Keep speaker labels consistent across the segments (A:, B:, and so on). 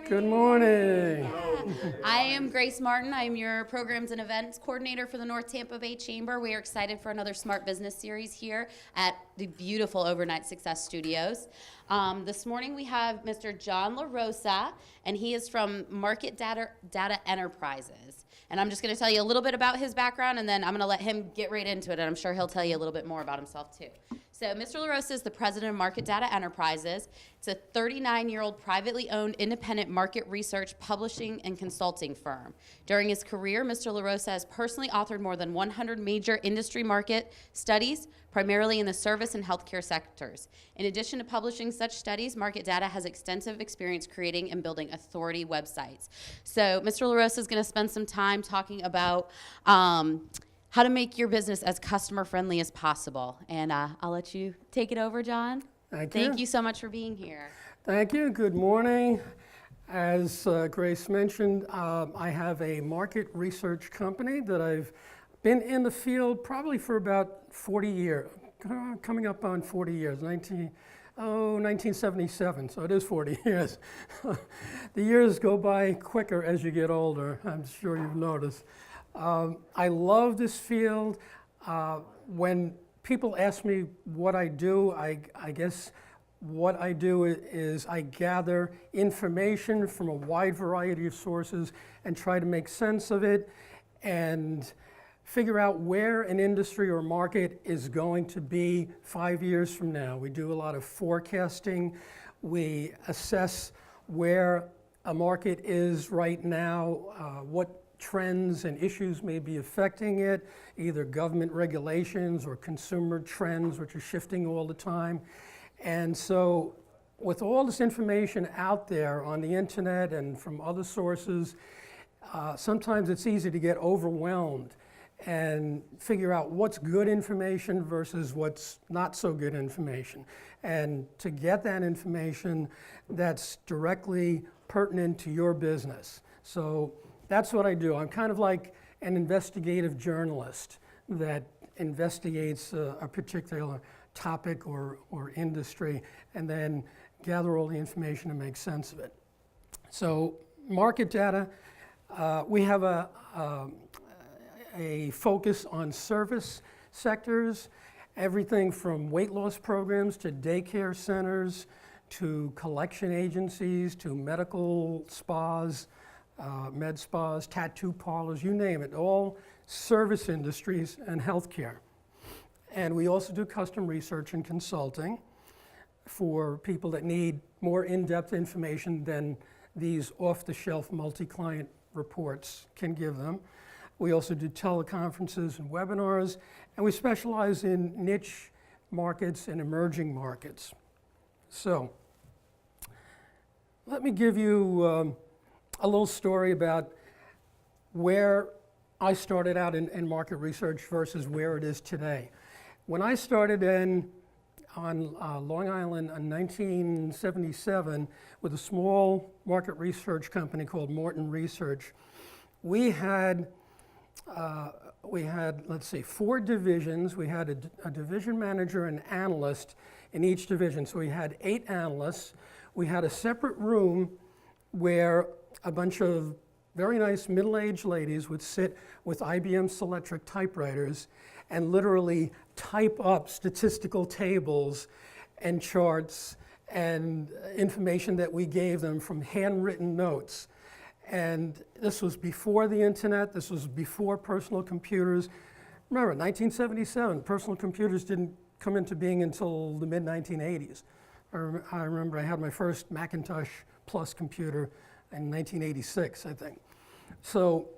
A: Good morning.
B: I am Grace Martin. I'm your Programs and Events Coordinator for the North Tampa Bay Chamber. We are excited for another Smart Business Series here at the beautiful Overnight Success Studios. This morning we have Mr. John LaRosa, and he is from Market Data Enterprises. And I'm just going to tell you a little bit about his background, and then I'm going to let him get right into it, and I'm sure he'll tell you a little bit more about himself too. So Mr. LaRosa is the president of Market Data Enterprises. It's a 39-year-old privately owned independent market research, publishing, and consulting firm. During his career, Mr. LaRosa has personally authored more than 100 major industry market studies, primarily in the service and healthcare sectors. In addition to publishing such studies, Market Data has extensive experience creating and building authority websites. So Mr. LaRosa is going to spend some time talking about how to make your business as customer-friendly as possible. And I'll let you take it over, John. Thank you so much for being here.
A: Thank you. Good morning. As Grace mentioned, I have a market research company that I've been in the field probably for about 40 years, coming up on 40 years, 1977, so it is 40 years. The years go by quicker as you get older, I'm sure you've noticed. I love this field. When people ask me what I do, I guess what I do is I gather information from a wide variety of sources and try to make sense of it and figure out where an industry or market is going to be 5 years from now. We do a lot of forecasting. We assess where a market is right now, what trends and issues may be affecting it, either government regulations or consumer trends, which are shifting all the time. And so with all this information out there on the internet and from other sources, sometimes it's easy to get overwhelmed and figure out what's good information versus what's not so good information. And to get that information that's directly pertinent to your business. So that's what I do. I'm kind of like an investigative journalist that investigates a particular topic or industry and then gather all the information and make sense of it. So market data, we have a focus on service sectors, everything from weight loss programs to daycare centers to collection agencies to medical spas, med spas, tattoo parlors, you name it, all service industries and healthcare. And we also do custom research and consulting for people that need more in-depth information than these off-the-shelf multi-client reports can give them. We also do teleconferences and webinars, and we specialize in niche markets and emerging markets. So let me give you a little story about where I started out in market research versus where it is today. When I started on Long Island in 1977 with a small market research company called Morton Research, we had, let's see, 4 divisions. We had a division manager and analyst in each division. So we had 8 analysts. We had a separate room where a bunch of very nice middle-aged ladies would sit with IBM Selectric typewriters and literally type up statistical tables and charts and information that we gave them from handwritten notes. And this was before the internet, this was before personal computers. Remember, 1977, personal computers didn't come into being until the mid-1980s. I remember I had my first Macintosh Plus computer in 1986, I think. So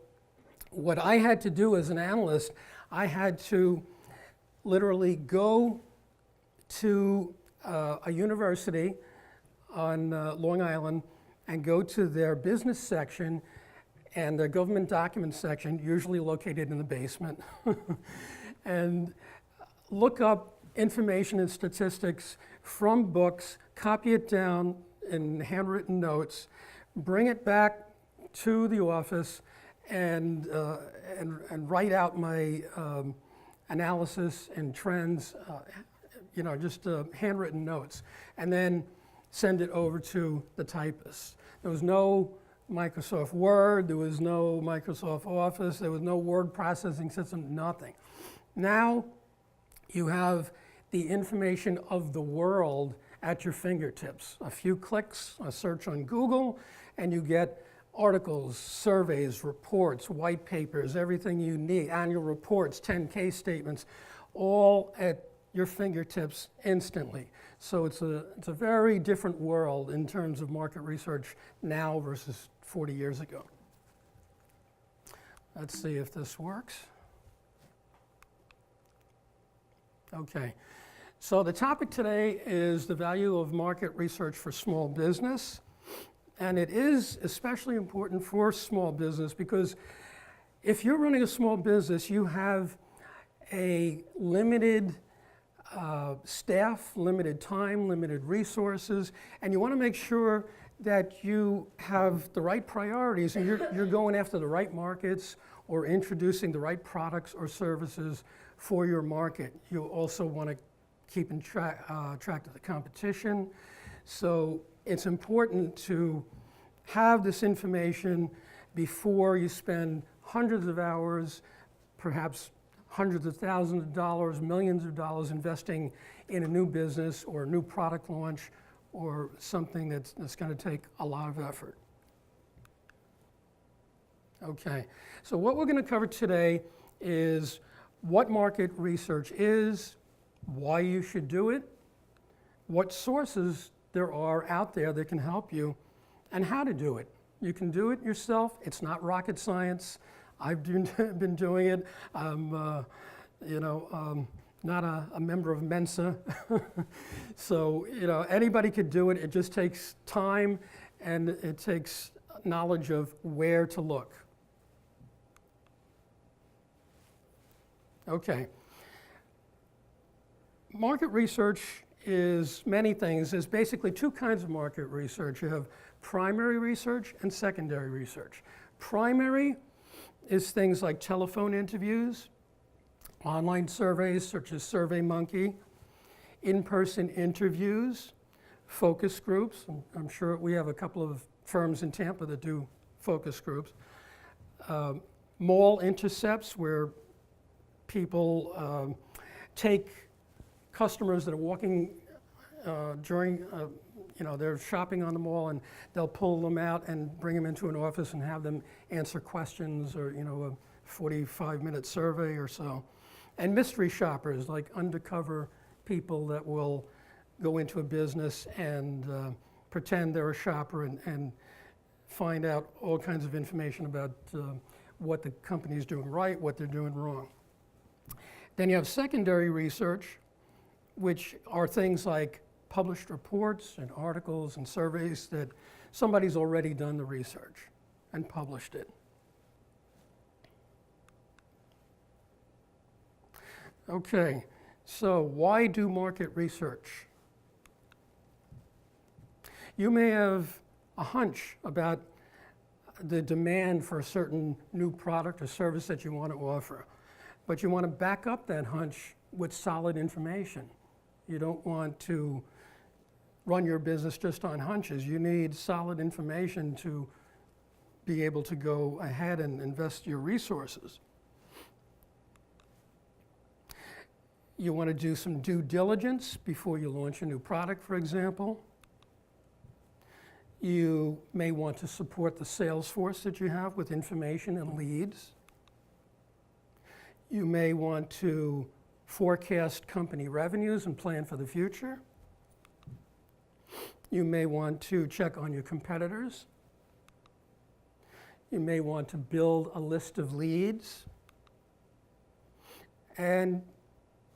A: what I had to do as an analyst, I had to literally go to a university on Long Island and go to their business section and their government documents section, usually located in the basement, and look up information and statistics from books, copy it down in handwritten notes, bring it back to the office, and write out my analysis and trends, just handwritten notes. And then send it over to the typist. There was no Microsoft Word, there was no Microsoft Office, there was no word processing system, nothing. Now you have the information of the world at your fingertips. A few clicks, a search on Google, and you get articles, surveys, reports, white papers, everything you need, annual reports, 10K statements, all at your fingertips instantly. So it's a very different world in terms of market research now versus 40 years ago. Let's see if this works. Okay, so the topic today is the value of market research for small business. And it is especially important for small business because if you're running a small business, you have a limited staff, limited time, limited resources, and you want to make sure that you have the right priorities and you're going after the right markets or introducing the right products or services for your market. You also want to keep in track of the competition. So it's important to have this information before you spend hundreds of hours, perhaps hundreds of thousands of dollars, millions of dollars investing in a new business or a new product launch or something that's going to take a lot of effort. Okay, so what we're going to cover today is what market research is, why you should do it, what sources there are out there that can help you, and how to do it. You can do it yourself. It's not rocket science. I've been doing it. I'm, not a member of Mensa. So, anybody could do it. It just takes time and it takes knowledge of where to look. Okay. Market research is many things. There's basically two kinds of market research. You have primary research and secondary research. Primary is things like telephone interviews, online surveys such as SurveyMonkey, in-person interviews, focus groups. I'm sure we have a couple of firms in Tampa that do focus groups. Mall intercepts where people take customers that are walking during, they're shopping on the mall and they'll pull them out and bring them into an office and have them answer questions or, a 45-minute survey or so. And mystery shoppers, like undercover people that will go into a business and pretend they're a shopper and find out all kinds of information about what the company's doing right, what they're doing wrong. Then you have secondary research, which are things like published reports and articles and surveys that somebody's already done the research and published it. Okay, so why do market research? You may have a hunch about the demand for a certain new product or service that you want to offer, but you want to back up that hunch with solid information. You don't want to run your business just on hunches. You need solid information to be able to go ahead and invest your resources. You want to do some due diligence before you launch a new product, for example. You may want to support the sales force that you have with information and leads. You may want to forecast company revenues and plan for the future. You may want to check on your competitors. You may want to build a list of leads. And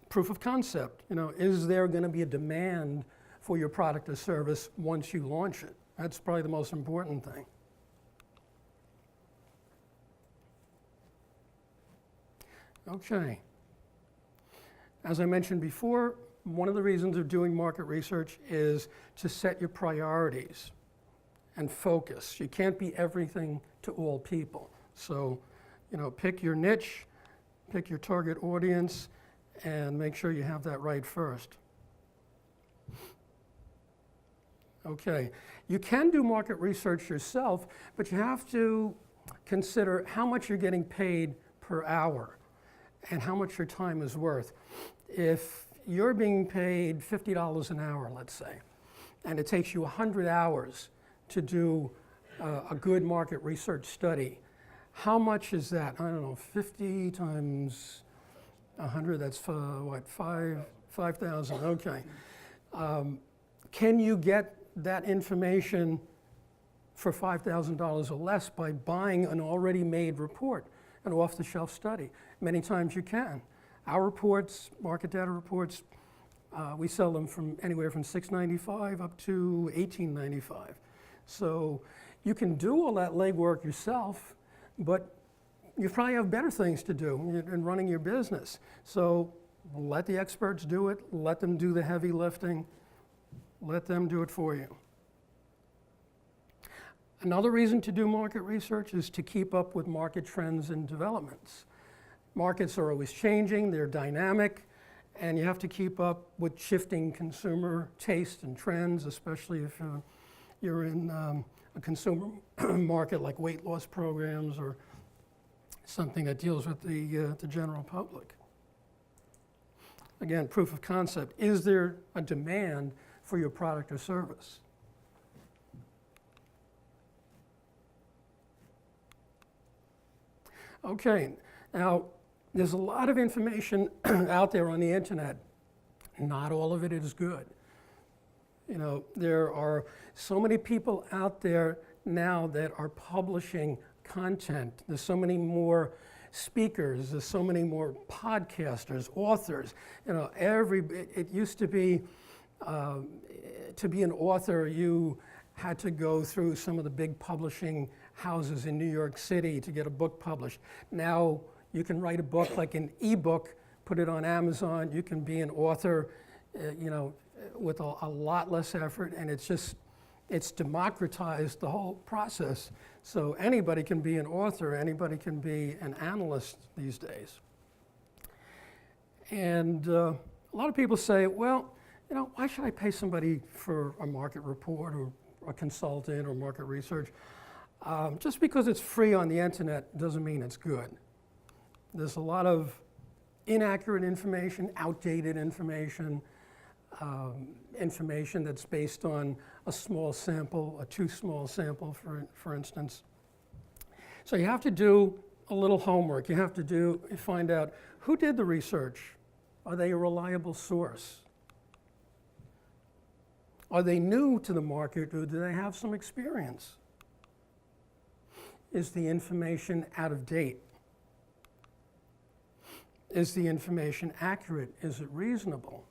A: proof of concept, is there going to be a demand for your product or service once you launch it? That's probably the most important thing. Okay. As I mentioned before, one of the reasons of doing market research is to set your priorities and focus. You can't be everything to all people. So, pick your niche, pick your target audience, and make sure you have that right first. Okay, you can do market research yourself, but you have to consider how much you're getting paid per hour and how much your time is worth. If you're being paid $50 an hour, let's say, and it takes you 100 hours to do a good market research study, how much is that? I don't know, 50 times 100, that's what, 5,000, okay. Can you get that information for $5,000 or less by buying an already made report, an off-the-shelf study? Many times you can. Our reports, market data reports, we sell them from anywhere from $6.95 up to $18.95. So you can do all that legwork yourself, but you probably have better things to do in running your business. So let the experts do it, let them do the heavy lifting, let them do it for you. Another reason to do market research is to keep up with market trends and developments. Markets are always changing, they're dynamic, and you have to keep up with shifting consumer taste and trends, especially if you're in a consumer market like weight loss programs or something that deals with the general public. Again, proof of concept. Is there a demand for your product or service? Okay, now there's a lot of information out there on the internet. Not all of it is good. You know, there are so many people out there now that are publishing content. There's so many more speakers, there's so many more podcasters, authors. You know, it used to be an author, you had to go through some of the big publishing houses in New York City to get a book published. Now you can write a book like an ebook, put it on Amazon. You can be an author, you know, with a lot less effort, and it's democratized the whole process. So anybody can be an author, anybody can be an analyst these days. And a lot of people say, well, you know, why should I pay somebody for a market report or a consultant or market research? Just because it's free on the internet doesn't mean it's good. There's a lot of inaccurate information, outdated information, information that's based on a small sample, a too small sample, for instance. So you have to do a little homework. You have to find out who did the research. Are they a reliable source? Are they new to the market, or do they have some experience? Is the information out of date? Is the information accurate? Is it reasonable?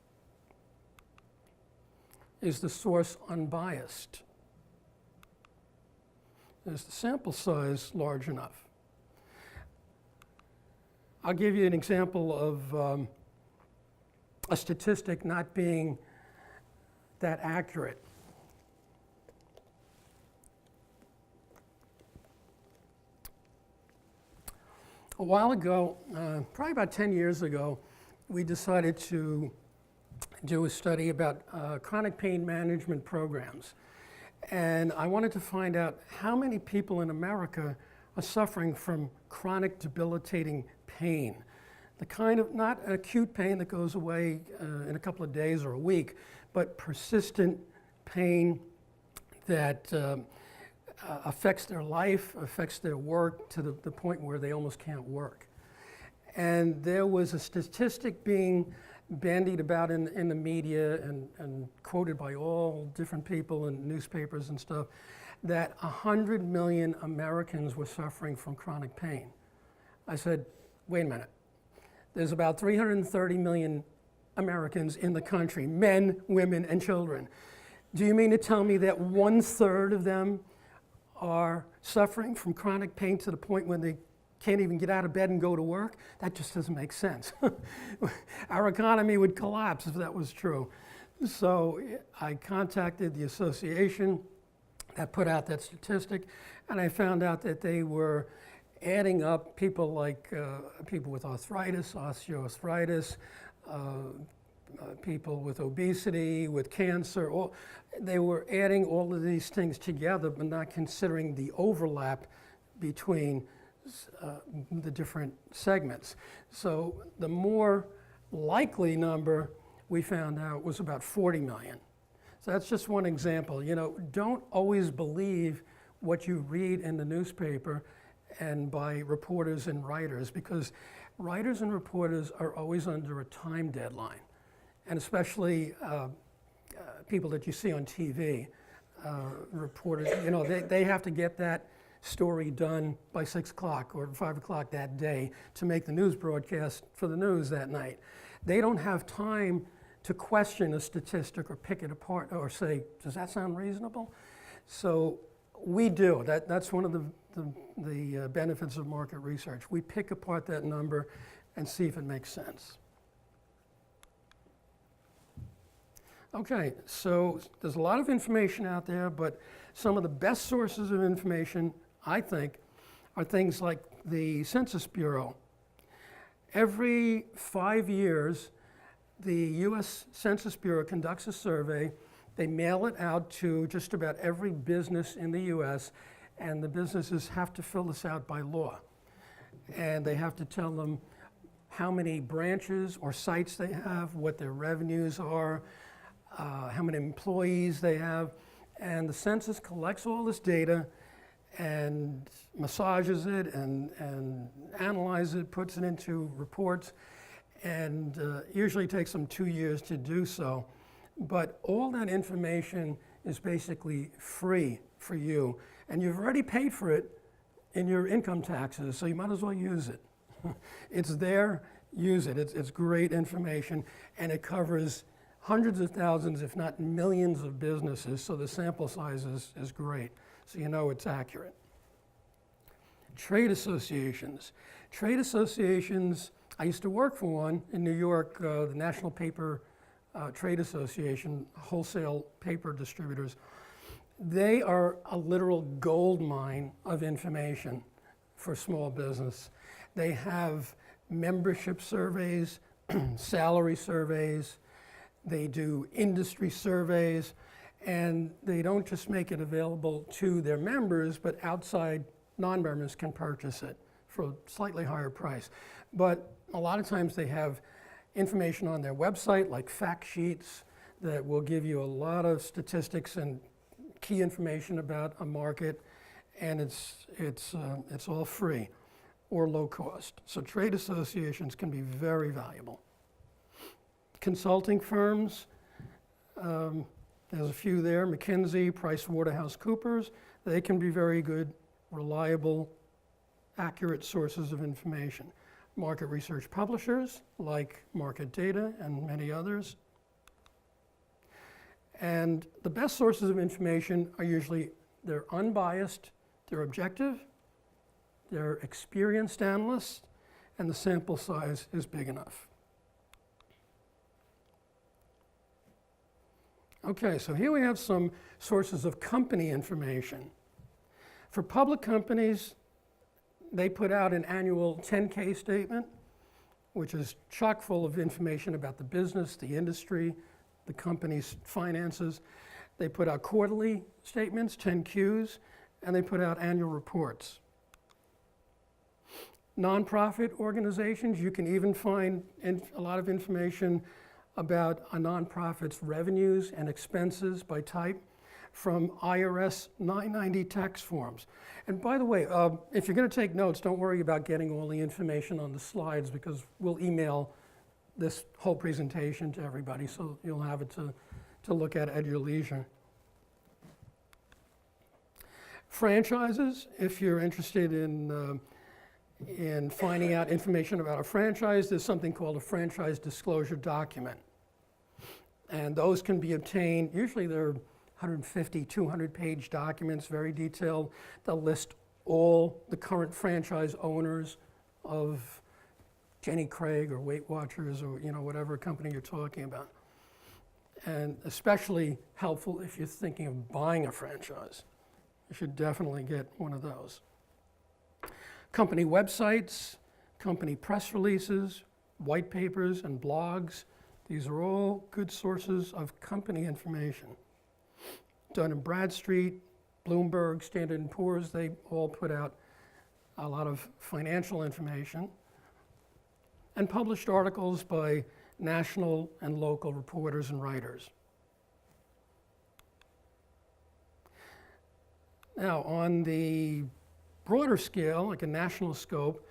A: Is the source unbiased? Is the sample size large enough? I'll give you an example of a statistic not being that accurate. A while ago, probably about 10 years ago, we decided to do a study about chronic pain management programs. And I wanted to find out how many people in America are suffering from chronic debilitating pain. The kind of, not acute pain that goes away in a couple of days or a week, but persistent pain that affects their life, affects their work to the point where they almost can't work. And there was a statistic being bandied about in the media and quoted by all different people in newspapers and stuff, that 100 million Americans were suffering from chronic pain. I said, wait a minute. There's about 330 million Americans in the country, men, women, and children. Do you mean to tell me that 1/3 of them are suffering from chronic pain to the point when they can't even get out of bed and go to work? That just doesn't make sense. Our economy would collapse if that was true. So I contacted the association that put out that statistic, and I found out that they were adding up people like people with arthritis, osteoarthritis, people with obesity, with cancer. They were adding all of these things together, but not considering the overlap between the different segments. So the more likely number we found out was about 40 million. So that's just one example. You know, don't always believe what you read in the newspaper and by reporters and writers, because writers and reporters are always under a time deadline. And especially people that you see on TV, reporters, you know, they have to get that story done by 6 o'clock or 5 o'clock that day to make the news broadcast for the news that night. They don't have time to question a statistic or pick it apart or say, does that sound reasonable? So we do. That's one of the benefits of market research. We pick apart that number and see if it makes sense. Okay, so there's a lot of information out there, but some of the best sources of information, I think, are things like the Census Bureau. Every 5 years, the US Census Bureau conducts a survey. They mail it out to just about every business in the US, and the businesses have to fill this out by law. And they have to tell them how many branches or sites they have, what their revenues are, how many employees they have. And the census collects all this data and massages it and analyzes it, puts it into reports, and usually takes them 2 years to do so. But all that information is basically free for you, and you've already paid for it in your income taxes, so you might as well use it. It's there, use it. It's great information, and it covers hundreds of thousands, if not millions of businesses, so the sample size is great, so you know it's accurate. Trade associations. Trade associations, I used to work for one in New York, the National Paper Trade Association, wholesale paper distributors. They are a literal gold mine of information for small business. They have membership surveys, salary surveys, they do industry surveys, and they don't just make it available to their members, but outside non-members can purchase it for a slightly higher price. But a lot of times they have information on their website, like fact sheets, that will give you a lot of statistics and key information about a market, and it's all free or low cost. So trade associations can be very valuable. Consulting firms, there's a few there, McKinsey, PricewaterhouseCoopers. They can be very good, reliable, accurate sources of information. Market research publishers like Market Data and many others. And the best sources of information are usually, they're unbiased, they're objective, they're experienced analysts, and the sample size is big enough. Okay, so here we have some sources of company information. For public companies, they put out an annual 10K statement, which is chock full of information about the business, the industry, the company's finances. They put out quarterly statements, 10Qs, and they put out annual reports. Nonprofit organizations, you can even find a lot of information about a nonprofit's revenues and expenses by type from IRS 990 tax forms. And by the way, if you're going to take notes, don't worry about getting all the information on the slides, because we'll email this whole presentation to everybody, so you'll have it to look at your leisure. Franchises, if you're interested in finding out information about a franchise, there's something called a franchise disclosure document. And those can be obtained, usually they're 150, 200-page documents, very detailed. They'll list all the current franchise owners of Jenny Craig or Weight Watchers or whatever company you're talking about. And especially helpful if you're thinking of buying a franchise. You should definitely get one of those. Company websites, company press releases, white papers, and blogs These are all good sources of company information. Dun & Bradstreet, Bloomberg, Standard & Poor's, they all put out a lot of financial information, and published articles by national and local reporters and writers. Now, on the broader scale, like a national scope,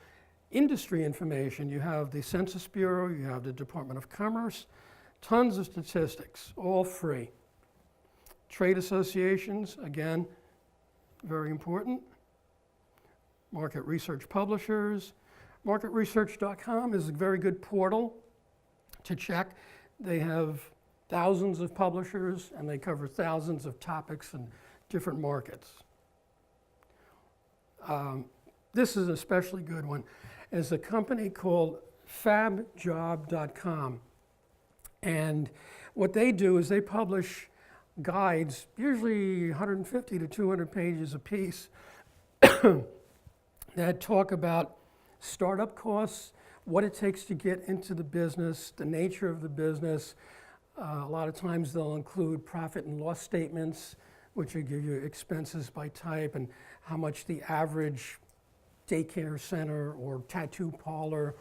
A: industry information, you have the Census Bureau, you have the Department of Commerce, tons of statistics, all free. Trade associations, again, very important. Market research publishers. MarketResearch.com is a very good portal to check. They have thousands of publishers and they cover thousands of topics in different markets. This is an especially good one. It's a company called fabjob.com. And what they do is they publish guides, usually 150 to 200 pages a piece, that talk about startup costs, what it takes to get into the business, the nature of the business. A lot of times they'll include profit and loss statements, which will give you expenses by type and how much the average daycare center or tattoo parlor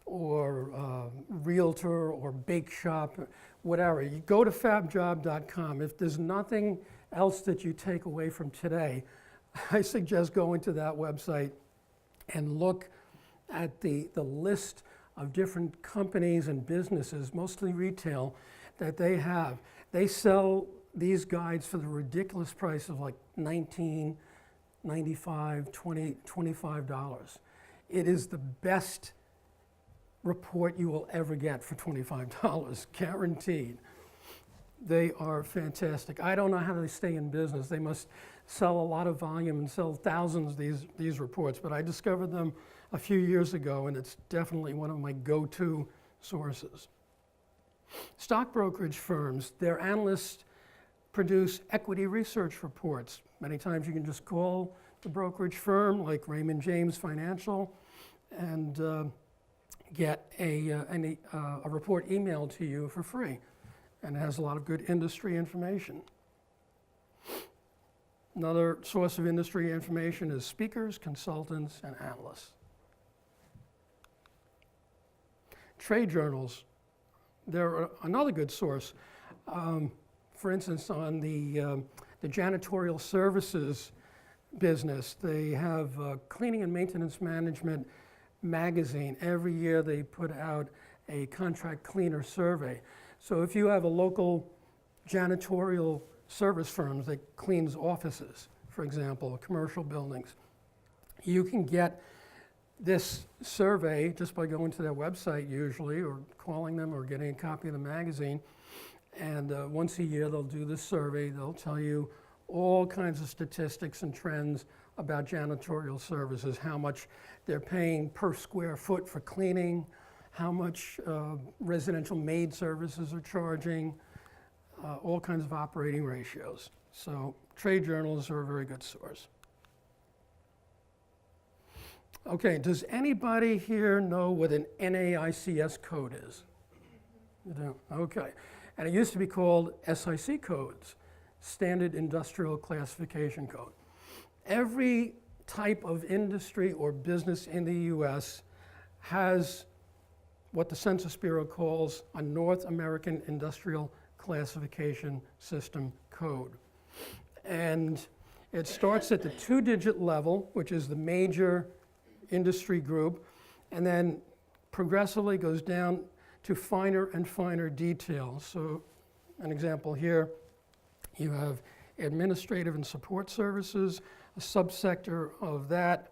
A: or realtor or bake shop, whatever. You go to fabjob.com. If there's nothing else that you take away from today, I suggest going to that website and look at the list of different companies and businesses, mostly retail, that they have. They sell these guides for the ridiculous price of like $19, $95, $20, $25. It is the best report you will ever get for $25, guaranteed. They are fantastic. I don't know how they stay in business. They must sell a lot of volume and sell thousands of these reports, but I discovered them a few years ago, and it's definitely one of my go-to sources. Stock brokerage firms, their analysts produce equity research reports. Many times you can just call the brokerage firm, like Raymond James Financial, and get a report emailed to you for free. And it has a lot of good industry information. Another source of industry information is speakers, consultants, and analysts. Trade journals, they're another good source. For instance, on the janitorial services business, they have Cleaning and Maintenance Management magazine. Every year they put out a contract cleaner survey. So if you have a local janitorial service firm that cleans offices, for example, commercial buildings, you can get this survey just by going to their website usually, or calling them, or getting a copy of the magazine. And once a year they'll do this survey. They'll tell you all kinds of statistics and trends about janitorial services, how much they're paying per square foot for cleaning, how much residential maid services are charging, all kinds of operating ratios. So trade journals are a very good source. Okay, does anybody here know what an NAICS code is? You do? Okay. And it used to be called SIC codes, Standard Industrial Classification Code. Every type of industry or business in the US has what the Census Bureau calls a North American Industrial Classification System code. And it starts at the 2-digit level, which is the major industry group, and then progressively goes down to finer and finer details. So an example here, you have administrative and support services. A subsector of that,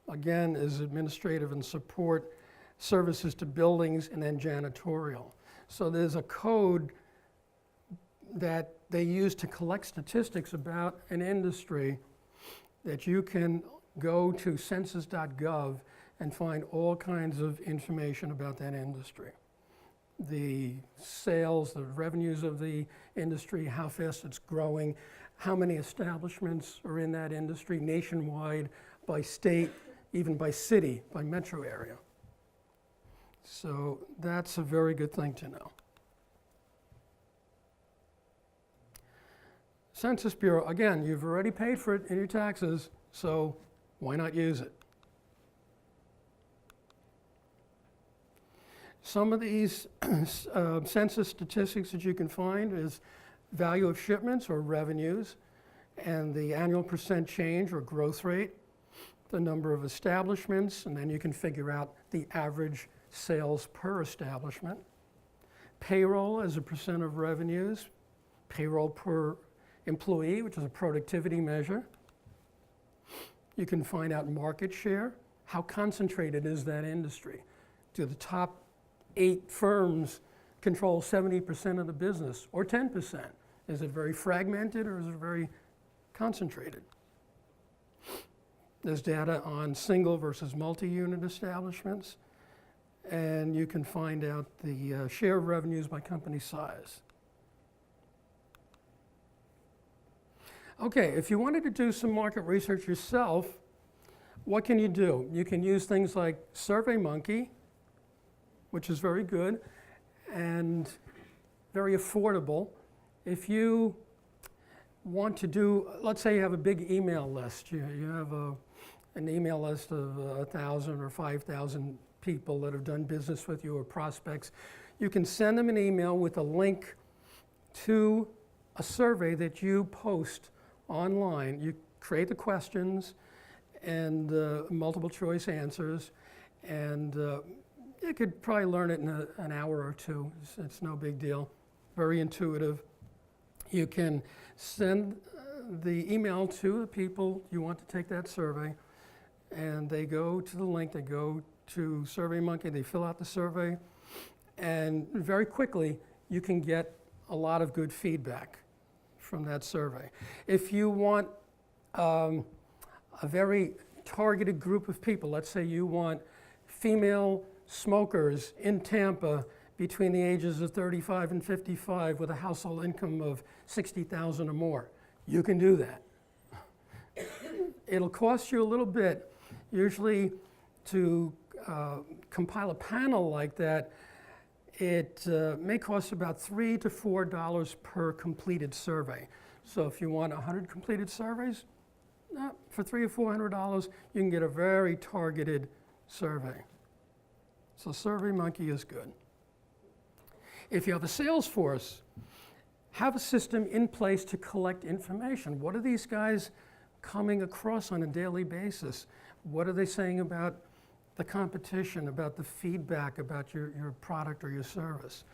A: again, is administrative and support services to buildings, and then janitorial. So there's a code that they use to collect statistics about an industry that you can go to census.gov and find all kinds of information about that industry. The sales, the revenues of the industry, how fast it's growing, how many establishments are in that industry nationwide, by state, even by city, by metro area. So that's a very good thing to know. Census Bureau, again, you've already paid for it in your taxes, so why not use it? Some of these census statistics that you can find is value of shipments or revenues, and the annual percent change or growth rate, the number of establishments, and then you can figure out the average sales per establishment. Payroll as a percent of revenues, payroll per employee, which is a productivity measure. You can find out market share. How concentrated is that industry? Do the top 8 firms control 70% of the business or 10%? Is it very fragmented or is it very concentrated? There's data on single versus multi-unit establishments, and you can find out the share of revenues by company size. Okay, if you wanted to do some market research yourself, what can you do? You can use things like SurveyMonkey, which is very good and very affordable. If you want to do, let's say you have a big email list. You have an email list of 1,000 or 5,000 people that have done business with you or prospects. You can send them an email with a link to a survey that you post online. You create the questions and multiple choice answers, and you could probably learn it in an hour or two. It's no big deal. Very intuitive. You can send the email to the people you want to take that survey, and they go to the link, they go to SurveyMonkey, they fill out the survey, and very quickly you can get a lot of good feedback from that survey. If you want a very targeted group of people, let's say you want female smokers in Tampa between the ages of 35 and 55 with a household income of 60,000 or more, you can do that. It'll cost you a little bit. Usually to compile a panel like that, it may cost about $3 to $4 per completed survey. So if you want 100 completed surveys, for $300 or $400, you can get a very targeted survey. So SurveyMonkey is good. If you have a sales force, have a system in place to collect information. What are these guys coming across on a daily basis? What are they saying about the competition, about the feedback about your product or your service?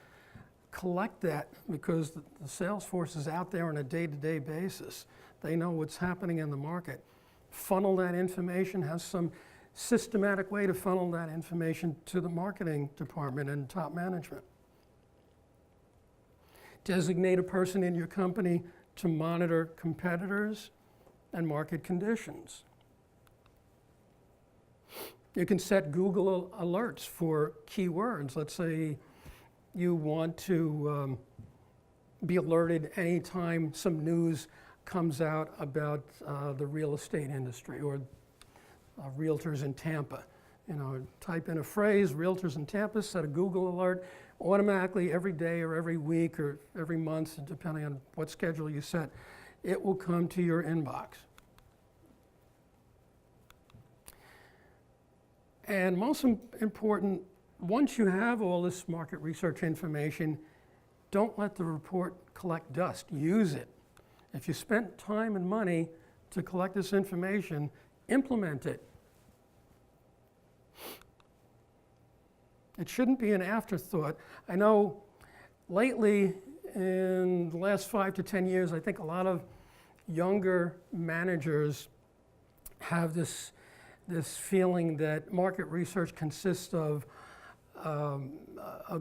A: Collect that, because the sales force is out there on a day-to-day basis. They know what's happening in the market. Funnel that information, have some systematic way to funnel that information to the marketing department and top management. Designate a person in your company to monitor competitors and market conditions. You can set Google alerts for keywords. Let's say you want to be alerted anytime some news comes out about the real estate industry or realtors in Tampa. You know, type in a phrase, realtors in Tampa, set a Google alert. Automatically every day or every week or every month, depending on what schedule you set, it will come to your inbox. And most important, once you have all this market research information, don't let the report collect dust. Use it. If you spent time and money to collect this information, implement it. It shouldn't be an afterthought. I know lately, in the last 5 to 10 years, I think a lot of younger managers have this feeling that market research consists of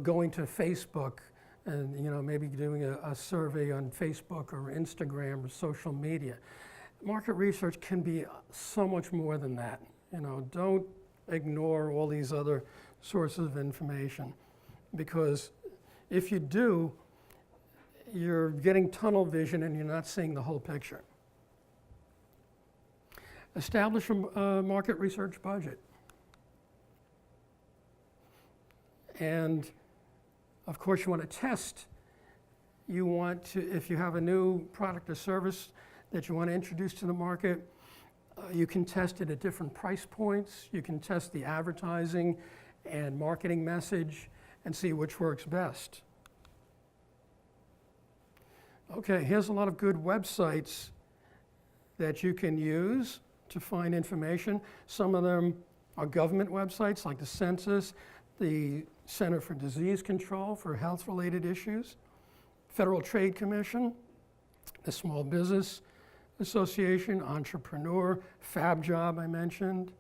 A: going to Facebook and maybe doing a survey on Facebook or Instagram or social media. Market research can be so much more than that. Don't ignore all these other sources of information, because if you do, you're getting tunnel vision and you're not seeing the whole picture. Establish a market research budget. And of course you want to test you want to, if you have a new product or service that you want to introduce to the market, you can test it at different price points. You can test the advertising and marketing message and see which works best. Okay, here's a lot of good websites that you can use to find information. Some of them are government websites like the Census, the Center for Disease Control for health-related issues, Federal Trade Commission, the Small Business Association, Entrepreneur, FabJob I mentioned,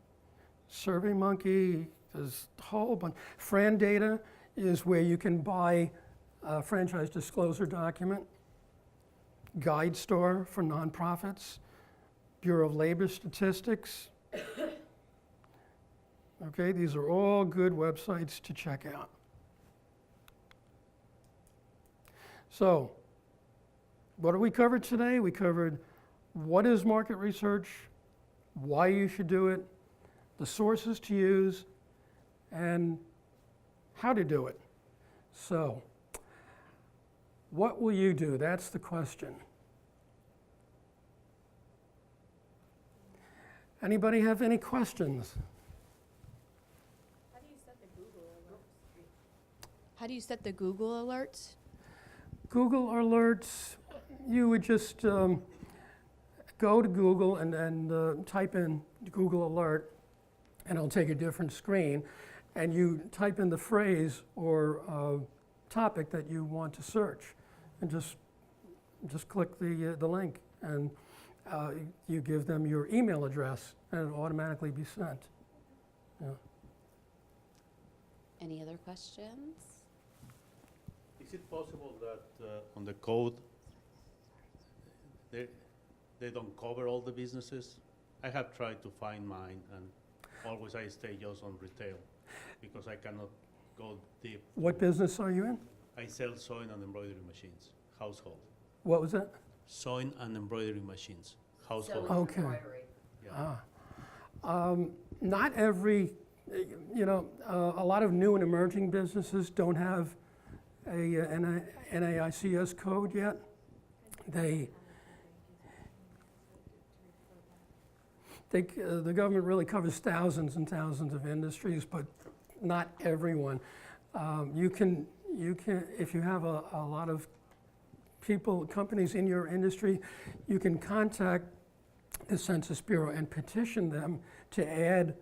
A: SurveyMonkey, there's a whole bunch. Fran Data is where you can buy a franchise disclosure document, Guide Store for nonprofits, Bureau of Labor Statistics. Okay, these are all good websites to check out. So, what did we cover today? We covered what is market research, why you should do it, the sources to use, and how to do it. So, what will you do? That's the question. Anybody have any questions?
C: How do you set the Google alerts? How do you set the Google alerts?
A: Google alerts, you would just go to Google and type in Google alert, and it'll take a different screen, and you type in the phrase or topic that you want to search, and just click the link, and you give them your email address, and it'll automatically be sent. Yeah.
B: Any other questions?
D: Is it possible that on the code, they don't cover all the businesses? I have tried to find mine, and always I stay just on retail because I cannot go deep.
A: What business are you in?
D: I sell sewing and embroidery machines, household.
A: What was that?
D: Sewing and embroidery machines, household.
A: Okay.
D: Yeah.
A: Not every, a lot of new and emerging businesses don't have an NAICS code yet. The government really covers thousands and thousands of industries, but not everyone. You can, if you have a lot of companies in your industry, you can contact the Census Bureau and petition them to add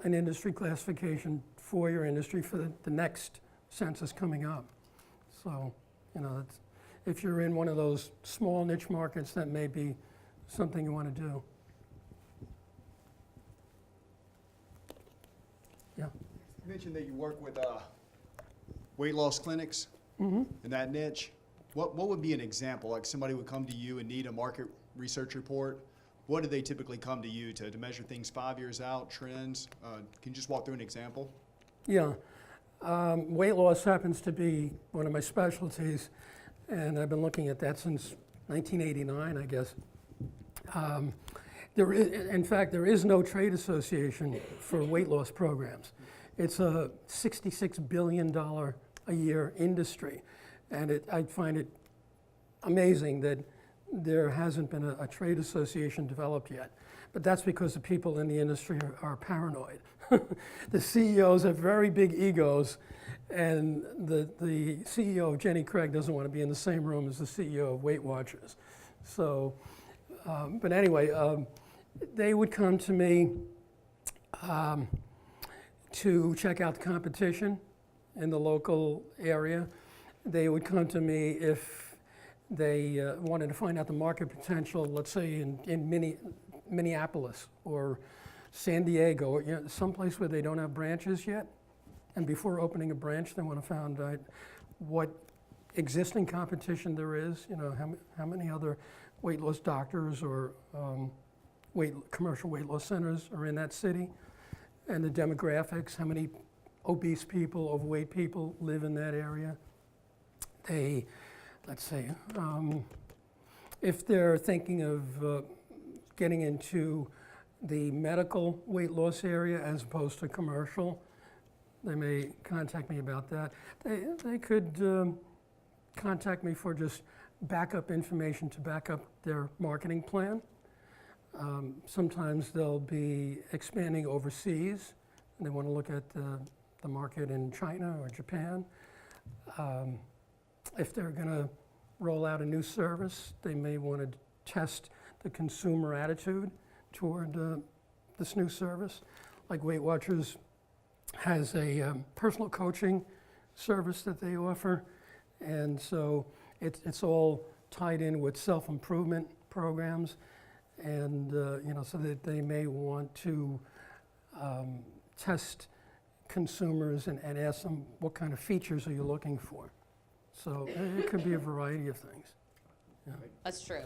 A: an industry classification for your industry for the next census coming up. So, if you're in one of those small niche markets, that may be something you want to do. Yeah.
E: You mentioned that you work with weight loss clinics in that niche. What would be an example? Like somebody would come to you and need a market research report. What do they typically come to you to measure things 5 years out, trends? Can you just walk through an example?
A: Yeah. Weight loss happens to be one of my specialties, and I've been looking at that since 1989, I guess. In fact, there is no trade association for weight loss programs. It's a $66 billion a year industry, and I find it amazing that there hasn't been a trade association developed yet. But that's because the people in the industry are paranoid. The CEOs have very big egos, and the CEO of Jenny Craig doesn't want to be in the same room as the CEO of Weight Watchers. So, but anyway, they would come to me to check out the competition in the local area. They would come to me if they wanted to find out the market potential, let's say in Minneapolis or San Diego, or someplace where they don't have branches yet. And before opening a branch, they want to find out what existing competition there is, how many other weight loss doctors or commercial weight loss centers are in that city, and the demographics, how many obese people, overweight people live in that area. Let's say, if they're thinking of getting into the medical weight loss area as opposed to commercial, they may contact me about that. They could contact me for just backup information to back up their marketing plan. Sometimes they'll be expanding overseas, and they want to look at the market in China or Japan. If they're going to roll out a new service, they may want to test the consumer attitude toward this new service. Like Weight Watchers has a personal coaching service that they offer, and so it's all tied in with self-improvement programs, and so that they may want to test consumers and ask them what kind of features are you looking for. So it could be a variety of things.
B: That's true.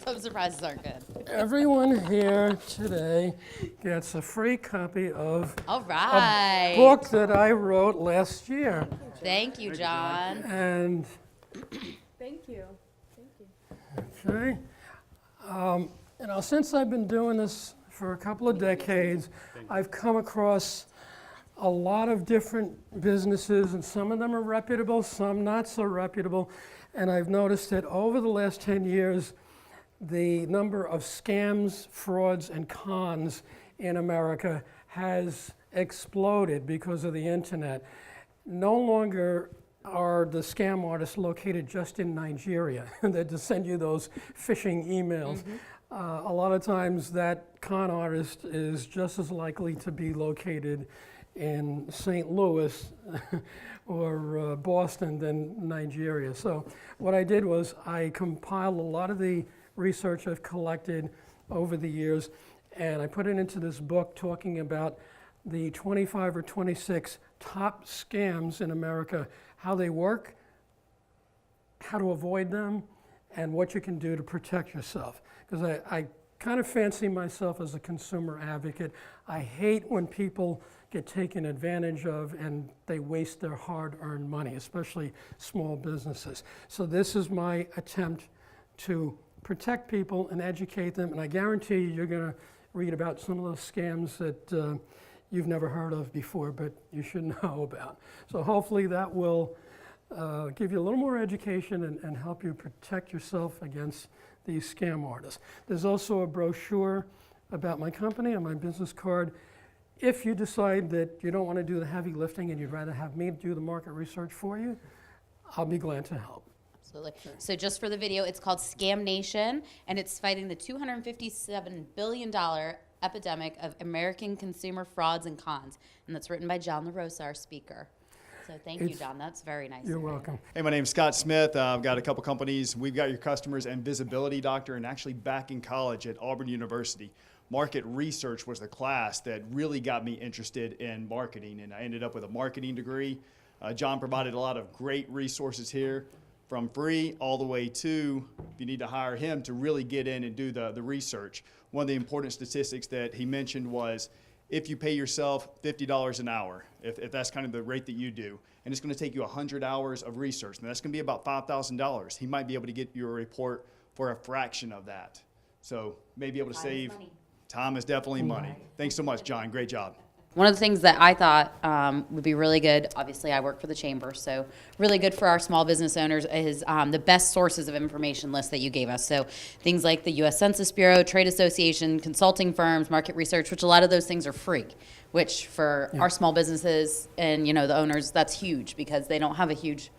B: Some surprises aren't good.
A: Everyone here today gets a free copy of
B: All
A: a
B: right.
A: book that I wrote last year.
B: Thank you, John.
A: And,
C: Thank you. Thank you.
A: okay, since I've been doing this for a couple of decades, I've come across a lot of different businesses, and some of them are reputable, some not so reputable. And I've noticed that over the last 10 years, the number of scams, frauds, and cons in America has exploded because of the internet. No longer are the scam artists located just in Nigeria that to send you those phishing emails. A lot of times that con artist is just as likely to be located in St. Louis or Boston than Nigeria. So what I did was I compiled a lot of the research I've collected over the years, and I put it into this book talking about the 25 or 26 top scams in America, how they work, how to avoid them, and what you can do to protect yourself. Because I kind of fancy myself as a consumer advocate. I hate when people get taken advantage of and they waste their hard-earned money, especially small businesses. So this is my attempt to protect people and educate them, and I guarantee you you're going to read about some of those scams that you've never heard of before, but you should know about. So hopefully that will give you a little more education and help you protect yourself against these scam artists. There's also a brochure about my company on my business card. If you decide that you don't want to do the heavy lifting and you'd rather have me do the market research for you, I'll be glad to help.
B: Absolutely. So just for the video, it's called Scam Nation, and it's fighting the $257 billion epidemic of American consumer frauds and cons. And that's written by John LaRosa, our speaker. So thank you, John. That's very nice.
A: You're welcome.
E: Hey, my name's Scott Smith. I've got a couple companies. We've got your customers and Visibility Doctor, and actually back in college at Auburn University. Market research was the class that really got me interested in marketing, and I ended up with a marketing degree. John provided a lot of great resources here, from free all the way to, if you need to hire him to really get in and do the research. One of the important statistics that he mentioned was if you pay yourself $50 an hour, if that's kind of the rate that you do, and it's going to take you 100 hours of research, and that's going to be about $5,000, he might be able to get you a report for a fraction of that. So may be able to save. Time is definitely money. Thanks so much, John. Great job.
B: One of the things that I thought would be really good, obviously I work for the chamber, so really good for our small business owners is the best sources of information list that you gave us. So things like the U.S. Census Bureau, trade association, consulting firms, market research, which a lot of those things are free, which for our small businesses and the owners, that's huge because they don't have a huge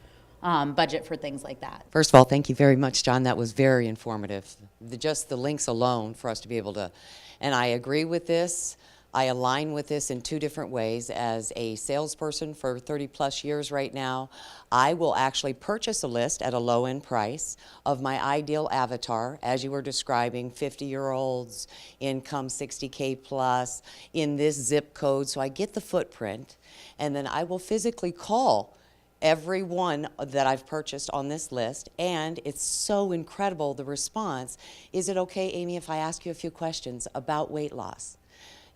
B: budget for things like that.
F: First of all, thank you very much, John. That was very informative. Just the links alone for us to be able to, and I agree with this. I align with this in two different ways. As a salesperson for 30 plus years right now, I will actually purchase a list at a low-end price of my ideal avatar, as you were describing, 50-year-olds, income 60K plus, in this zip code, so I get the footprint, and then I will physically call every one that I've purchased on this list, and it's so incredible, the response. Is it okay, Amy, if I ask you a few questions about weight loss?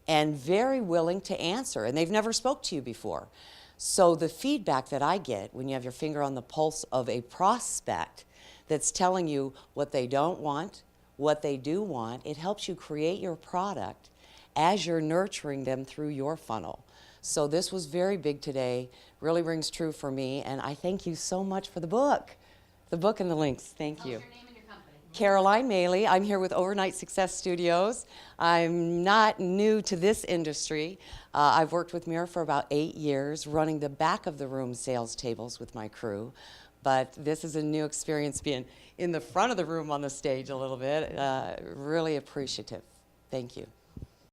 F: And very willing to answer, and they've never spoke to you before. So the feedback that I get when you have your finger on the pulse of a prospect that's telling you what they don't want, what they do want, it helps you create your product as you're nurturing them through your funnel. So this was very big today, really rings true for me. And I thank you so much for the book and the links. Thank you.
B: Tell us your name and your company.
F: Caroline Maley. I'm here with Overnight Success Studios. I'm not new to this industry. I've worked with Mira for about 8 years, running the back of the room sales tables with my crew. But this is a new experience, being in the front of the room on the stage a little bit. Really appreciative. Thank you.